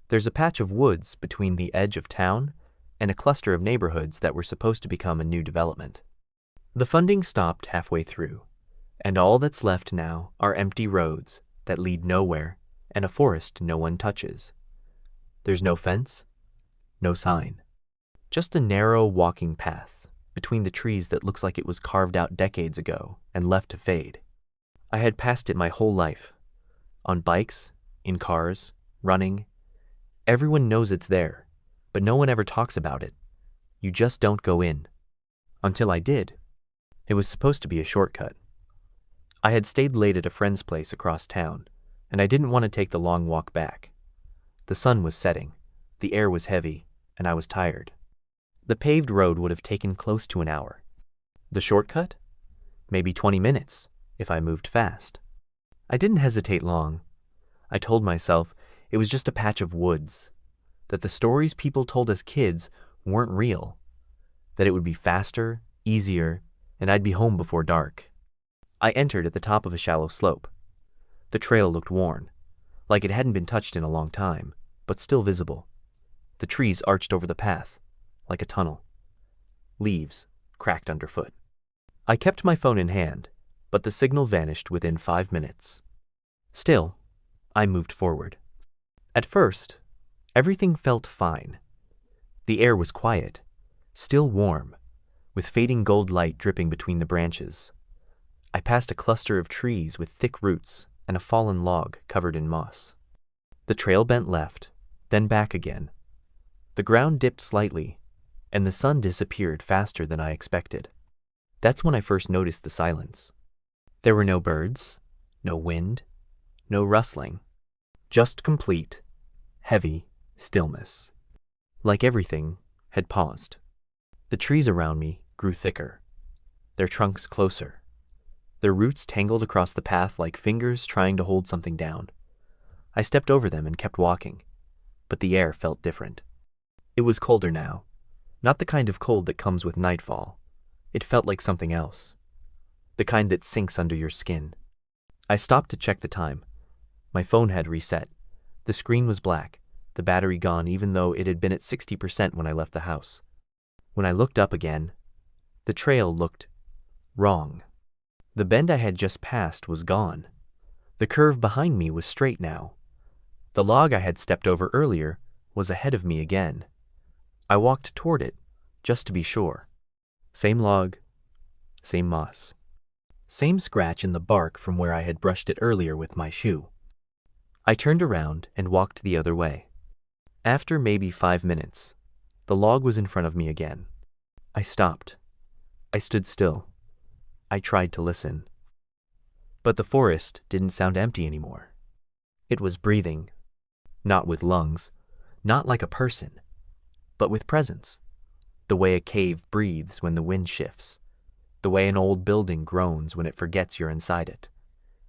There's a patch of woods between the edge of town and a cluster of neighborhoods that were supposed to become a new development. The funding stopped halfway through, and all that's left now are empty roads that lead nowhere and a forest no one touches. There's no fence, no sign, just a narrow walking path between the trees that looks like it was carved out decades ago and left to fade. I had passed it my whole life, on bikes, in cars, running. Everyone knows it's there, but no one ever talks about it. You just don't go in. Until I did. It was supposed to be a shortcut. I had stayed late at a friend's place across town, and I didn't want to take the long walk back. The sun was setting, the air was heavy, and I was tired. The paved road would have taken close to an hour. The shortcut? Maybe 20 minutes, if I moved fast. I didn't hesitate long. I told myself it was just a patch of woods, that the stories people told as kids weren't real, that it would be faster, easier, and I'd be home before dark. I entered at the top of a shallow slope. The trail looked worn, like it hadn't been touched in a long time, but still visible. The trees arched over the path, like a tunnel. Leaves cracked underfoot. I kept my phone in hand, but the signal vanished within 5 minutes. Still, I moved forward. At first, everything felt fine. The air was quiet, still warm, with fading gold light dripping between the branches. I passed a cluster of trees with thick roots and a fallen log covered in moss. The trail bent left, then back again. The ground dipped slightly, and the sun disappeared faster than I expected. That's when I first noticed the silence. There were no birds, no wind, no rustling, just complete, heavy stillness. Like everything had paused. The trees around me grew thicker, their trunks closer. Their roots tangled across the path like fingers trying to hold something down. I stepped over them and kept walking, but the air felt different. It was colder now, not the kind of cold that comes with nightfall. It felt like something else, the kind that sinks under your skin. I stopped to check the time. My phone had reset. The screen was black, the battery gone even though it had been at 60% when I left the house. When I looked up again, the trail looked wrong. The bend I had just passed was gone. The curve behind me was straight now. The log I had stepped over earlier was ahead of me again. I walked toward it, just to be sure. Same log, same moss. Same scratch in the bark from where I had brushed it earlier with my shoe. I turned around and walked the other way. After maybe 5 minutes, the log was in front of me again. I stopped. I stood still. I tried to listen. But the forest didn't sound empty anymore. It was breathing, not with lungs, not like a person, but with presence. The way a cave breathes when the wind shifts. The way an old building groans when it forgets you're inside it.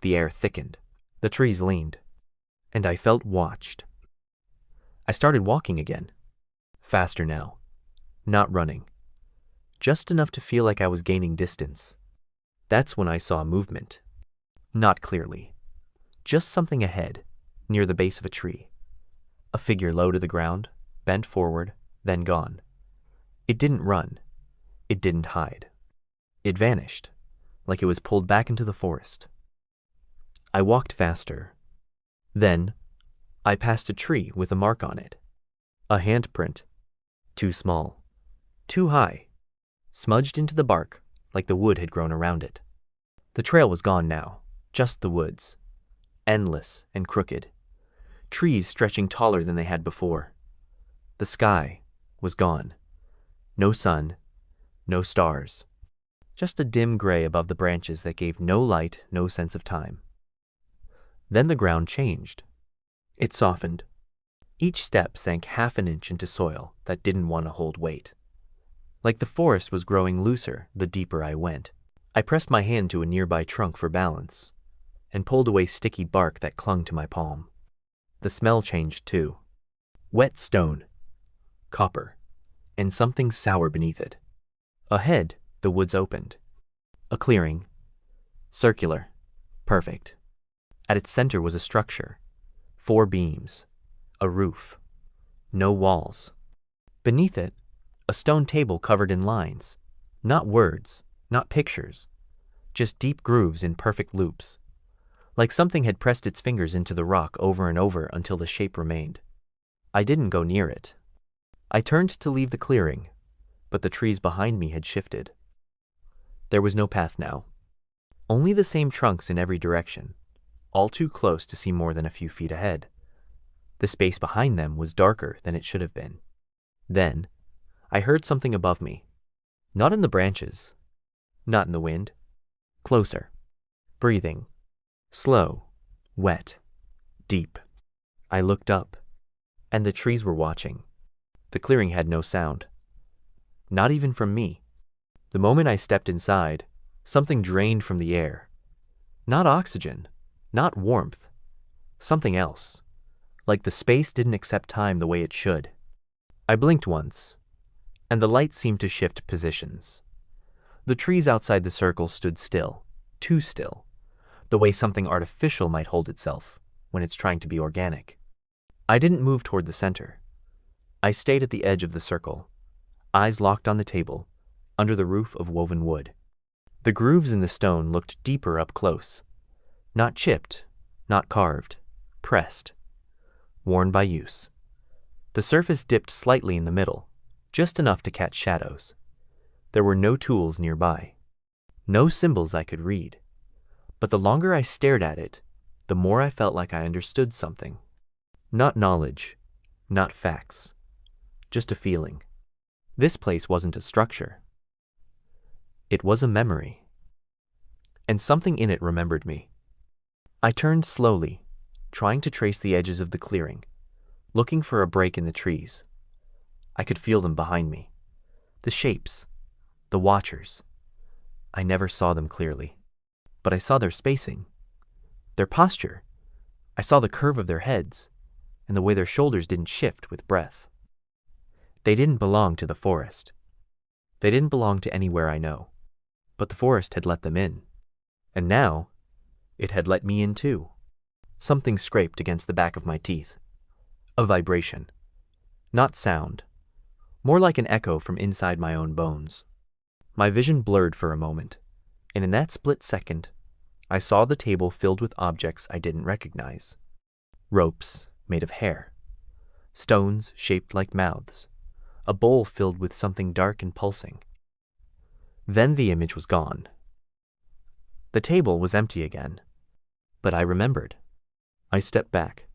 The air thickened. The trees leaned. And I felt watched. I started walking again. Faster now. Not running. Just enough to feel like I was gaining distance. That's when I saw movement. Not clearly. Just something ahead, near the base of a tree. A figure low to the ground, bent forward, then gone. It didn't run. It didn't hide. It vanished, like it was pulled back into the forest. I walked faster. Then, I passed a tree with a mark on it. A handprint. Too small. Too high. Smudged into the bark, like the wood had grown around it. The trail was gone now, just the woods. Endless and crooked. Trees stretching taller than they had before. The sky was gone. No sun, no stars. Just a dim gray above the branches that gave no light, no sense of time. Then the ground changed. It softened. Each step sank half an inch into soil that didn't want to hold weight. Like the forest was growing looser the deeper I went. I pressed my hand to a nearby trunk for balance and pulled away sticky bark that clung to my palm. The smell changed too. Wet stone, copper, and something sour beneath it. Ahead, the woods opened. A clearing. Circular. Perfect. At its center was a structure. 4 beams. A roof. no walls. Beneath it, a stone table covered in lines. Not words, not pictures, just deep grooves in perfect loops. Like something had pressed its fingers into the rock over and over until the shape remained. I didn't go near it. I turned to leave the clearing, but the trees behind me had shifted. There was no path now. Only the same trunks in every direction, all too close to see more than a few feet ahead. The space behind them was darker than it should have been. Then, I heard something above me. Not in the branches, not in the wind. Closer. Breathing. Slow. Wet. Deep. I looked up, and the trees were watching. The clearing had no sound. Not even from me. The moment I stepped inside, something drained from the air. Not oxygen, not warmth. Something else. Like the space didn't accept time the way it should. I blinked once, and the light seemed to shift positions. The trees outside the circle stood still, too still, the way something artificial might hold itself when it's trying to be organic. I didn't move toward the center. I stayed at the edge of the circle, eyes locked on the table, under the roof of woven wood. The grooves in the stone looked deeper up close. Not chipped, not carved, pressed, worn by use. The surface dipped slightly in the middle, just enough to catch shadows. There were no tools nearby, no symbols I could read. But the longer I stared at it, the more I felt like I understood something. Not knowledge, not facts, just a feeling. This place wasn't a structure. It was a memory. And something in it remembered me. I turned slowly, trying to trace the edges of the clearing, looking for a break in the trees. I could feel them behind me. The shapes, the watchers. I never saw them clearly, but I saw their spacing, their posture. I saw the curve of their heads, and the way their shoulders didn't shift with breath. They didn't belong to the forest. They didn't belong to anywhere I know, but the forest had let them in. And now, it had let me in too. Something scraped against the back of my teeth. A vibration. Not sound. More like an echo from inside my own bones. My vision blurred for a moment, and in that split second, I saw the table filled with objects I didn't recognize. Ropes made of hair. Stones shaped like mouths. A bowl filled with something dark and pulsing. Then the image was gone. The table was empty again, but I remembered. I stepped back.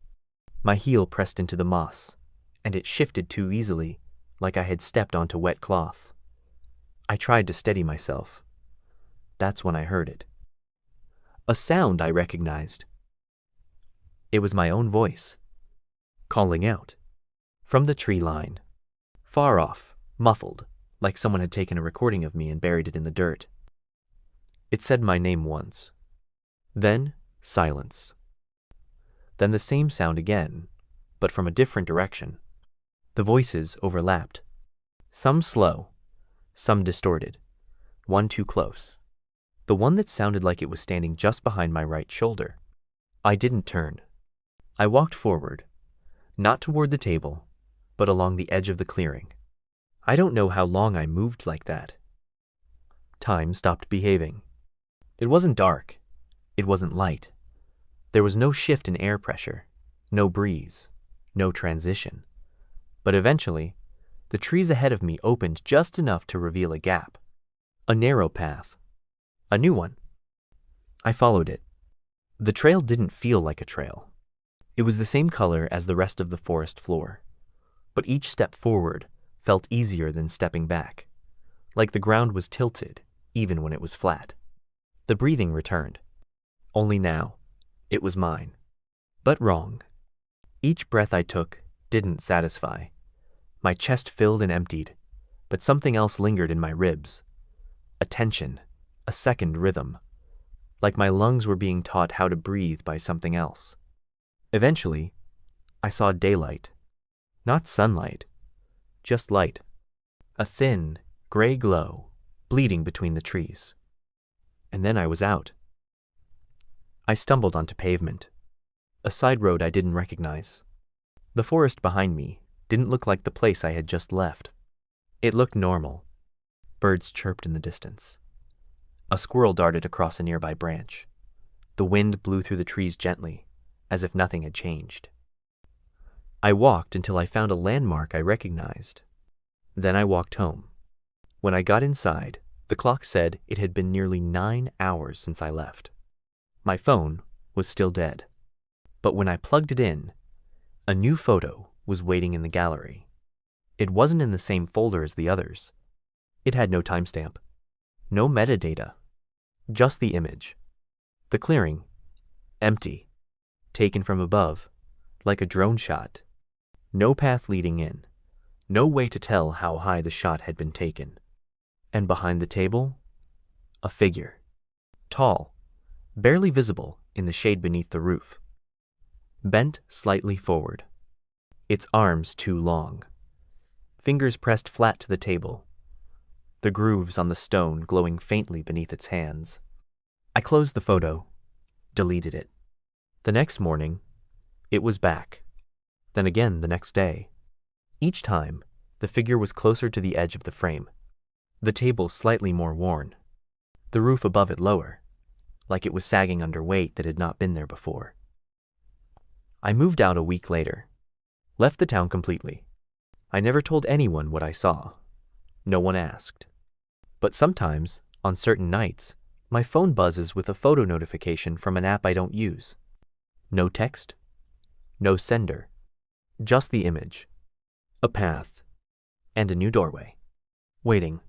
My heel pressed into the moss, and it shifted too easily, like I had stepped onto wet cloth. I tried to steady myself. That's when I heard it. A sound I recognized. It was my own voice, calling out, from the tree line, far off, muffled, like someone had taken a recording of me and buried it in the dirt. It said my name once. Then silence. Then the same sound again, but from a different direction. The voices overlapped. Some slow, some distorted, one too close. The one that sounded like it was standing just behind my right shoulder. I didn't turn. I walked forward, not toward the table, but along the edge of the clearing. I don't know how long I moved like that. Time stopped behaving. It wasn't dark. It wasn't light. There was no shift in air pressure, no breeze, no transition. But eventually, the trees ahead of me opened just enough to reveal a gap. A narrow path. A new one. I followed it. The trail didn't feel like a trail. It was the same color as the rest of the forest floor. But each step forward felt easier than stepping back, like the ground was tilted, even when it was flat. The breathing returned. Only now, it was mine. But wrong. Each breath I took didn't satisfy. My chest filled and emptied, but something else lingered in my ribs. A tension, a second rhythm, like my lungs were being taught how to breathe by something else. Eventually, I saw daylight. Not sunlight, just light. A thin, gray glow, bleeding between the trees. And then I was out. I stumbled onto pavement, a side road I didn't recognize. The forest behind me didn't look like the place I had just left. It looked normal. Birds chirped in the distance. A squirrel darted across a nearby branch. The wind blew through the trees gently, as if nothing had changed. I walked until I found a landmark I recognized. Then I walked home. When I got inside, the clock said it had been nearly 9 hours since I left. My phone was still dead. But when I plugged it in, a new photo was waiting in the gallery. It wasn't in the same folder as the others. It had no timestamp, no metadata, just the image. The clearing, empty, taken from above, like a drone shot. No path leading in, no way to tell how high the shot had been taken. And behind the table, a figure, tall, barely visible in the shade beneath the roof, bent slightly forward, its arms too long, fingers pressed flat to the table, the grooves on the stone glowing faintly beneath its hands. I closed the photo, deleted it. The next morning, it was back. Then again the next day. Each time, the figure was closer to the edge of the frame, the table slightly more worn, the roof above it lower, like it was sagging under weight that had not been there before. I moved out a week later, left the town completely. I never told anyone what I saw. No one asked. But sometimes, on certain nights, my phone buzzes with a photo notification from an app I don't use. No text, no sender, just the image, a path, and a new doorway, waiting.